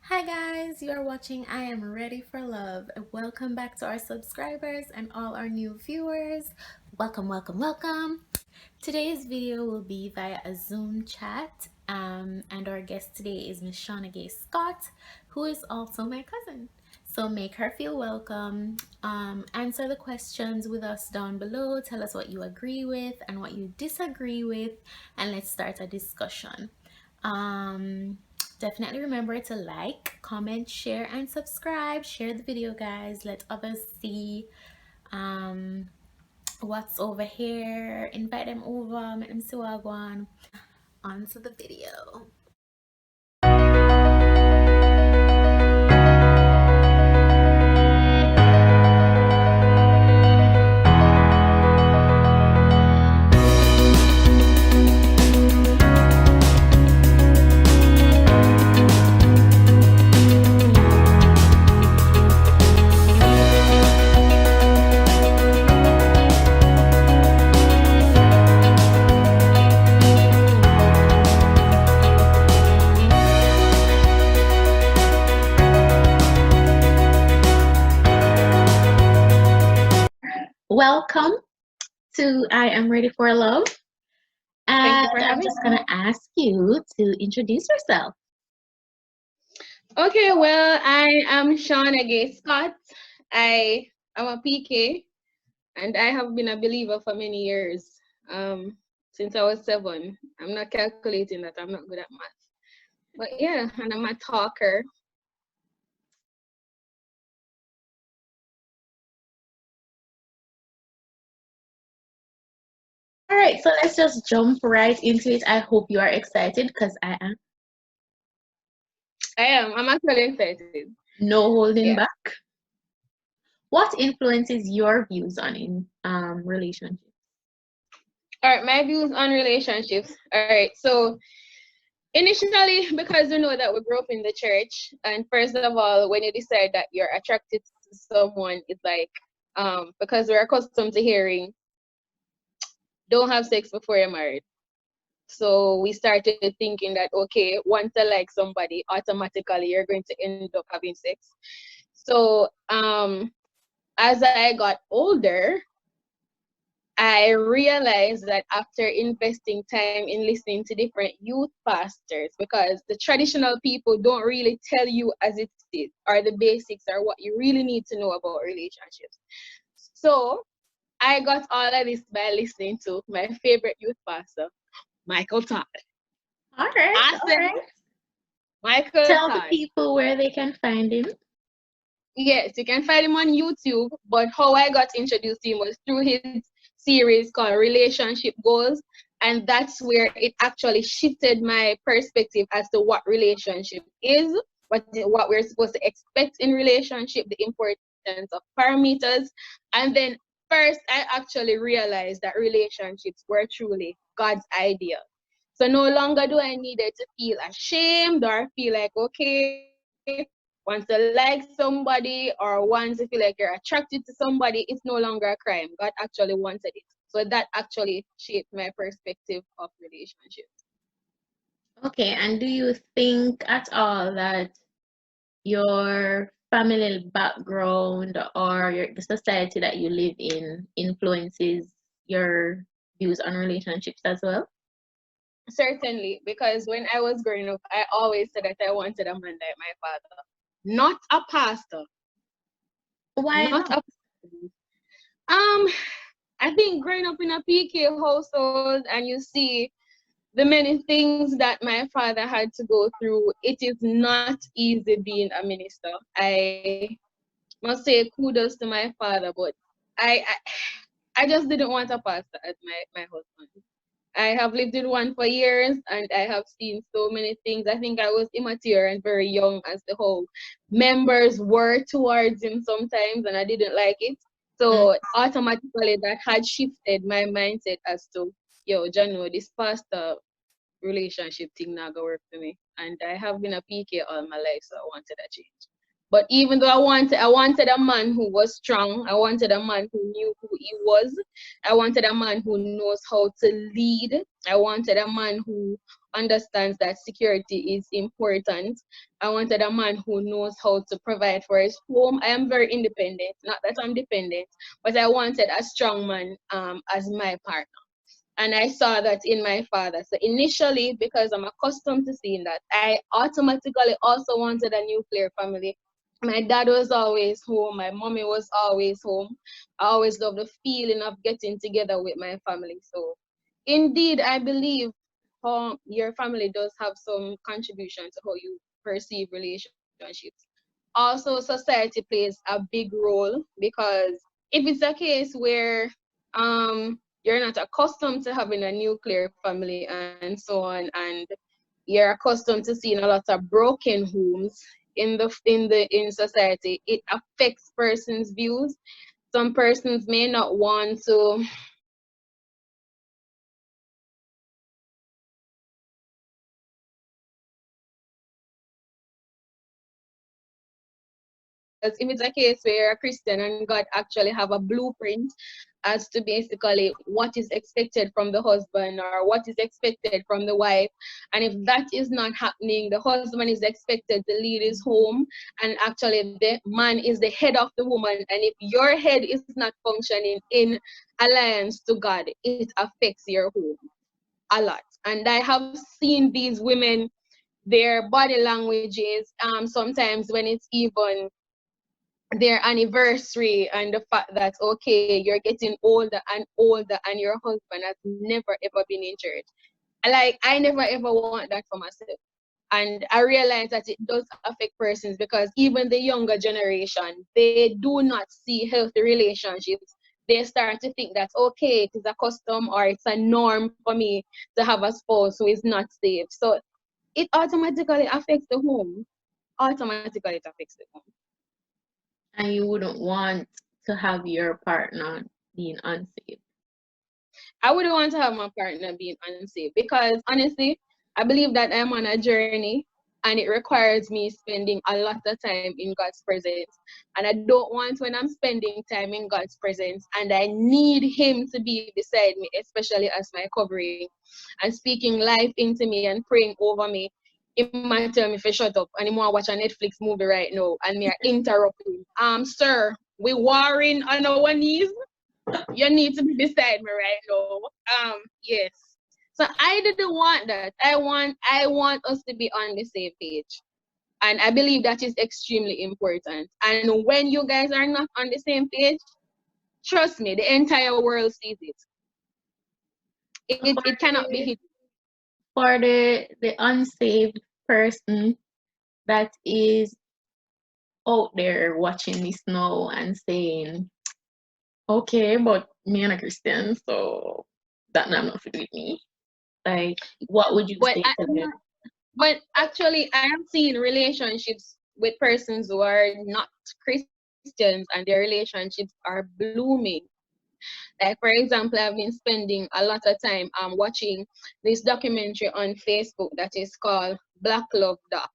Hi guys, you are watching I Am Ready for Love. Welcome back to our subscribers and all our new viewers. Welcome, welcome, welcome. Today's video will be via a Zoom chat, and our guest today is Miss Shauna Gaye Scott, who is also my cousin. So make her feel welcome. Answer the questions with us down below. Tell us what you agree with and what you disagree with, and let's start a discussion. Definitely remember to like, comment, share, and subscribe. Share the video, guys. Let others see um, what's over here. Invite them over. Make them see what I want. On to the video. Welcome to I Am Ready for Love. Thank you And for I'm having just me. going to ask you to introduce yourself. Okay, well, I am Shauna Gaye Scott. I am a PK and I have been a believer for many years. Since I was 7. I'm not calculating that, I'm not good at math. But yeah, and I'm a talker. All right, so let's just jump right into it. I hope you are excited because I am. I'm actually excited. No holding Yeah. back. What influences your views on relationships? All right, my views on relationships. All right, so initially, because you know that we grew up in the church, and first of all, when you decide that you're attracted to someone, it's like, because we're accustomed to hearing, don't have sex before you're married. So we started thinking that, okay, once I like somebody, automatically you're going to end up having sex. So as I got older, I realized that after investing time in listening to different youth pastors, because the traditional people don't really tell you as it is, or the basics, or what you really need to know about relationships. So I got all of this by listening to my favorite youth pastor, Michael Todd. All right, I all said, right. Michael Tell the Todd. people where they can find him. Yes, you can find him on YouTube, but how I got introduced to him was through his series called Relationship Goals. And that's where it actually shifted my perspective as to what relationship is, what we're supposed to expect in relationship, the importance of parameters. And then first, I actually realized that relationships were truly God's idea. So no longer do I need to feel ashamed or feel like, okay, once you like somebody or once you feel like you're attracted to somebody, it's no longer a crime. God actually wanted it. So that actually shaped my perspective of relationships. Okay, and do you think at all that your family background or the society that you live in influences your views on relationships as well? Certainly, because when I was growing up, I always said that I wanted a man like my father, not a pastor, Why not not? a. I think growing up in a PK household and you see the many things that my father had to go through, it is not easy being a minister. I must say kudos to my father, but I just didn't want a pastor as my husband. I have lived with one for years and I have seen so many things. I think I was immature and very young as the whole members were towards him sometimes and I didn't like it. Mm. So automatically that had shifted my mindset as to, yo, Jano, this pastor relationship thing not gonna work for me. And I have been a PK all my life, so I wanted a change. But even though I wanted a man who was strong, I wanted a man who knew who he was, I wanted a man who knows how to lead, I wanted a man who understands that security is important. I wanted a man who knows how to provide for his home. I am very independent, not that I'm dependent, but I wanted a strong man as my partner. And I saw that in my father. So initially, because I'm accustomed to seeing that, I automatically also wanted a nuclear family. My dad was always home, my mommy was always home. I always loved the feeling of getting together with my family. So indeed, I believe your family does have some contribution to how you perceive relationships. Also, society plays a big role, because if it's a case where you're not accustomed to having a nuclear family and so on, and you're accustomed to seeing a lot of broken homes in society, it affects persons' views. Some persons may not want to because if it's a case where you're a Christian and God actually have a blueprint as to basically what is expected from the husband or what is expected from the wife, and if that is not happening, the husband is expected to lead his home, and actually the man is the head of the woman, and if your head is not functioning in alliance to God, it affects your home a lot. And I have seen these women, their body languages, sometimes when it's even their anniversary, and the fact that okay, you're getting older and your husband has never ever been in church. Like, I never ever want that for myself. And I realize that it does affect persons, because even the younger generation, they do not see healthy relationships. They start to think that okay, it is a custom or it's a norm for me to have a spouse who is not saved. So it automatically affects the home. Automatically it affects the home. And you wouldn't want to have your partner being unsafe. I wouldn't want to have my partner being unsafe, because honestly, I believe that I'm on a journey and it requires me spending a lot of time in God's presence. And I don't want, when I'm spending time in God's presence and I need Him to be beside me, especially as my covering, and speaking life into me and praying over me, it might tell me if I shut up and I watch a Netflix movie right now and me are interrupting. Sir, we warring on our knees, you need to be beside me right now. Yes. So I didn't want that. I want us to be on the same page. And I believe that is extremely important. And when you guys are not on the same page, trust me, the entire world sees it. So It cannot be hidden. for the unsaved person that is out there watching this now and saying, okay, but me and a Christian, so that not nothing with me. Like, what would you But say I, to them? but actually, I am seeing relationships with persons who are not Christians, and their relationships are blooming. Like, for example, I've been spending a lot of time watching this documentary on Facebook that is called Black Love Doc.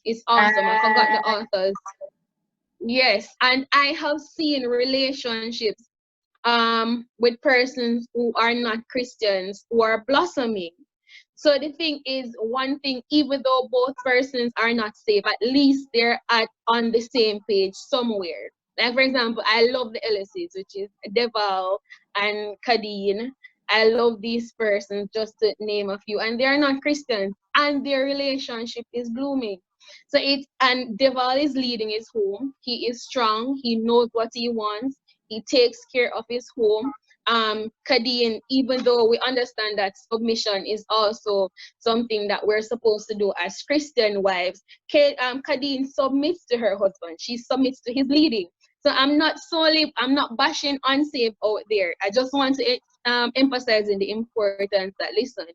It's awesome. I forgot the Uh, authors. Yes, and I have seen relationships with persons who are not Christians who are blossoming. So the thing is, one thing, even though both persons are not saved, at least they're at on the same page somewhere. Like, for example, I love the Ellisies, which is Deval and Kadeen. I love these persons, just to name a few, and they are not Christians, and their relationship is blooming. So it and Deval is leading his home. He is strong. He knows what he wants. He takes care of his home. Kadeen, even though we understand that submission is also something that we're supposed to do as Christian wives, Kadeen submits to her husband. She submits to his leading. So I'm not bashing unsaved out there. I just want to emphasize the importance that, listen,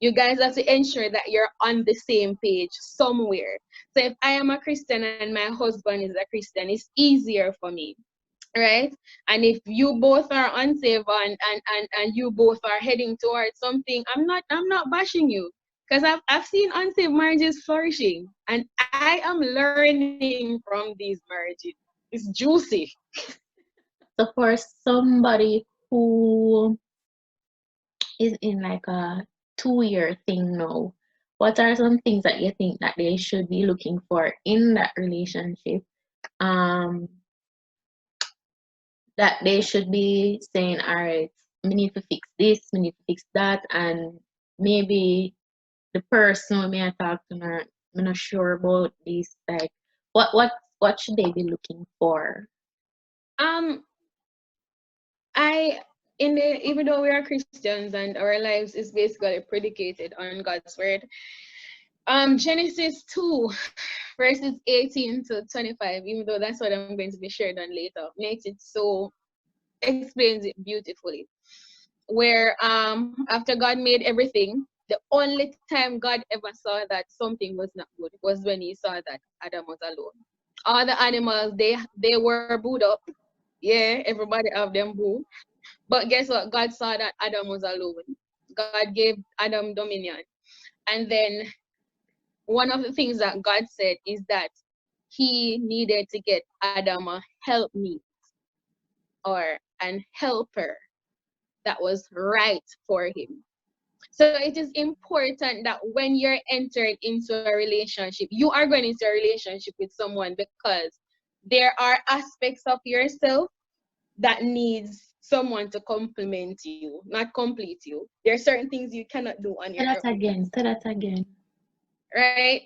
you guys have to ensure that you're on the same page somewhere. So if I am a Christian and my husband is a Christian, it's easier for me, right? And if you both are unsaved and you both are heading towards something, I'm not bashing you, because I've seen unsaved marriages flourishing, and I am learning from these marriages. It's juicy. so for somebody who is in like a 2-year thing now, what are some things that you think that they should be looking for in that relationship? Um, that they should be saying, all right, we need to fix this, we need to fix that, and maybe the person who may I talk to, I'm not sure about this. Like, what should they be looking for? Um, I in the even though we are Christians and our lives is basically predicated on God's word. Genesis 2, verses 18 to 25, even though that's what I'm going to be shared on later, makes it so explains it beautifully. Where after God made everything, the only time God ever saw that something was not good was when he saw that Adam was alone. All the animals they were booed up. Yeah, everybody have them boo. But guess what? God saw that Adam was alone. God gave Adam dominion. And then one of the things that God said is that he needed to get Adam a helpmeet or an helper that was right for him. So it is important that when you're entering into a relationship, you are going into a relationship with someone because there are aspects of yourself that needs someone to complement you, not complete you. There are certain things you cannot do on Say your that own, again. Say that again. right?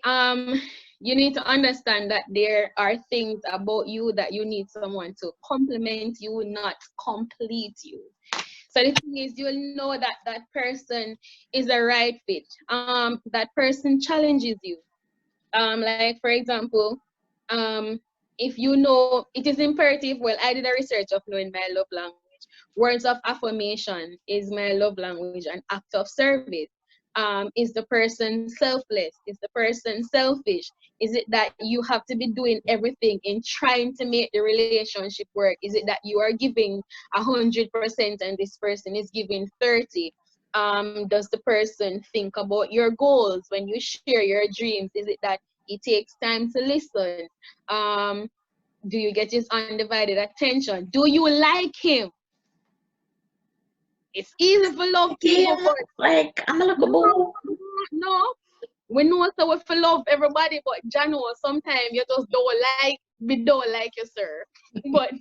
You need to understand that there are things about you that you need someone to complement you, not complete you. So the thing is, you'll know that that person is a right fit. That person challenges you. Like for example, um, if you know it is imperative. Well, I did a research of knowing my love language. Words of affirmation is my love language, an act of service. Is the person selfless? Is the person selfish? Is it that you have to be doing everything in trying to make the relationship work? Is it that you are giving 100% and this person is giving 30? Does the person think about your goals when you share your dreams? Is it that he takes time to listen? Um, do you get his undivided attention? Do you like him? It's easy for love Him, people, but like, I'm a little no, boo. no. We know so we for love everybody, but Jano, sometimes you just don't like, we don't like you, sir. But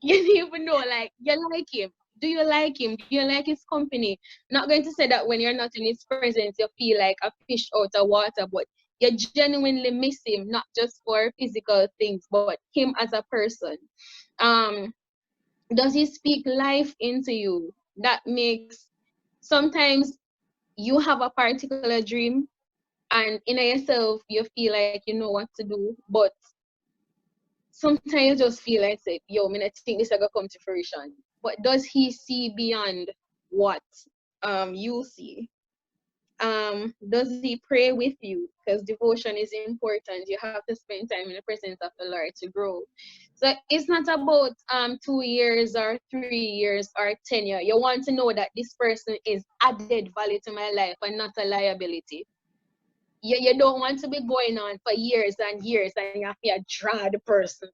you need to know, like, you like him. Do you like him? Do you like his company? Not going to say that when you're not in his presence, you feel like a fish out of water, but you genuinely miss him, not just for physical things, but him as a person. Um, does he speak life into you? That makes sometimes you have a particular dream and in yourself you feel like you know what to do, but sometimes you just feel like say, yo, I think this is gonna come to fruition. But does he see beyond what you see? Does he pray with you? Because devotion is important. You have to spend time in the presence of the Lord to grow. So it's not about 2 years or 3 years or 10 years. You want to know that this person is added value to my life and not a liability. You don't want to be going on for years and years and you have to draw the person.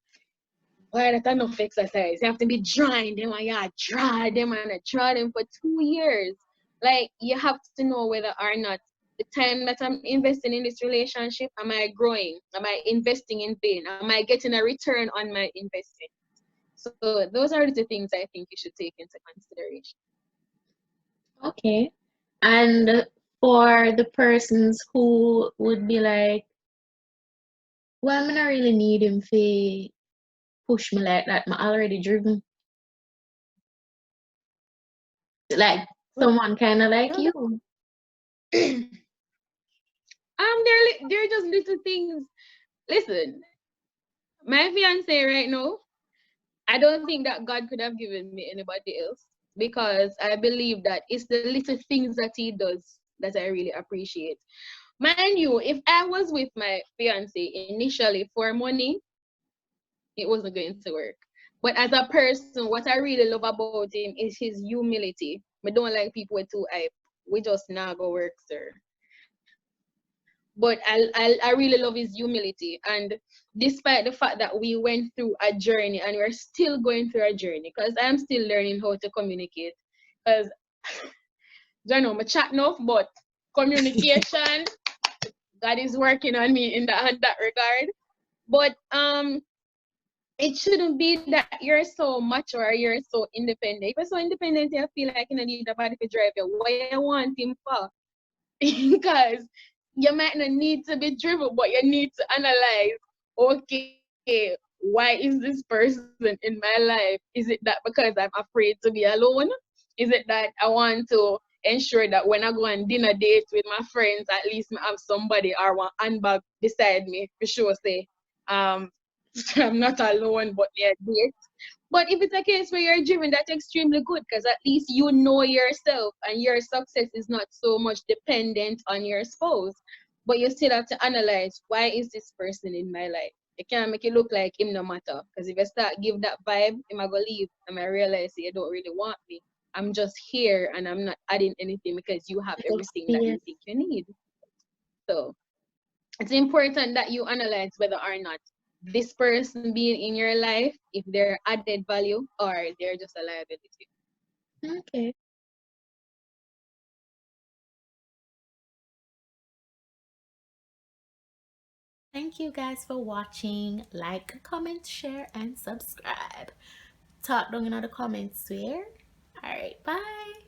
Why that enough exercise? You have to be drawing them and you draw them and draw them for 2 years. Like you have to know whether or not the time that I'm investing in this relationship, am I growing? Am I investing in vain? Am I getting a return on my investment? So those are the things I think you should take into consideration. Okay. And for the persons who would be like, well, I'm not really need him to push me like that. I'm already driven. Like someone kind of like you. They're just little things. Listen, my fiance right now, I don't think that God could have given me anybody else because I believe that it's the little things that he does that I really appreciate. Mind you, if I was with my fiance initially for money, it wasn't going to work. But as a person, what I really love about him is his humility. I don't like people with too hype. We just not go work, sir. But I really love his humility. And despite the fact that we went through a journey and we're still going through a journey, because I'm still learning how to communicate. Because, I don't know, I chat enough, but communication, God is working on me in that regard. But it shouldn't be that you're so mature or you're so independent. If you're so independent, you feel like you don't need nobody to drive you. What you want him for? Because you might not need to be driven, but you need to analyze, okay, why is this person in my life? Is it that because I'm afraid to be alone? Is it that I want to ensure that when I go on dinner dates with my friends, at least I have somebody or one handbag beside me for sure say, um, I'm not alone, but yeah, date. But if it's a case where you're driven, that's extremely good because at least you know yourself and your success is not so much dependent on your spouse. But you still have to analyze, why is this person in my life? You can't make it look like him no matter. Because if I start give that vibe, him I go leave and I realize you don't really want me. I'm just here and I'm not adding anything because you have everything that you Yes. think you need. So it's important that you analyze whether or not this person being in your life, if they're added value or they're just a liability. Okay. Thank you guys for watching. Like, comment, share, and subscribe. Talk down in the comments where. Alright, bye.